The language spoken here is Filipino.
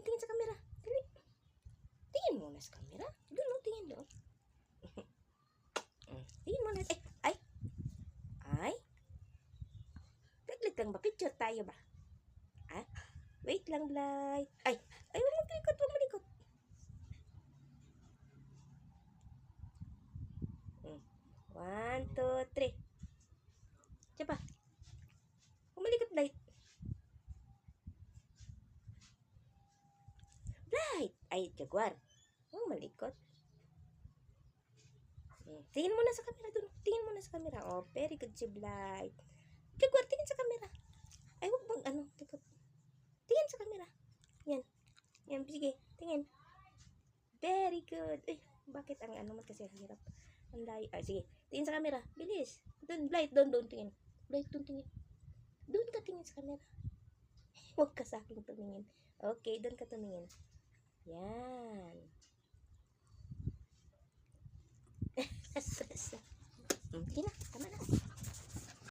tingin sa camera. Dali. Tingin muna sa camera. Doon, no, tingin doon. Tingin muna. Ay. Taglit lang ba? Picture tayo ba? Ah? Wait lang, Blight. Ay, huwag malikot, huwag malikot. 1, 2, 3. Siya pa. Humalikot, Blight. Blight! Ay, Jaguar. Humalikot. Tingin mo na sa camera dun. Tingin mo na sa camera. Oh, very good si Blight. Jaguar, tingin sa camera. Ay, huwag bang likot. Tingin sa camera. Yan. Yan, sige. Tingin. Very good. Eh, bakit ang mo kasi ang hirap. Ang layo. Sige. Tingin sa camera. Bilis. Doon, Blight. Doon tingin. Blight, doon tingin. Doon ka tingin sa camera. Huwag ka sa akin tumingin. Okay, doon ka tumingin. Yan.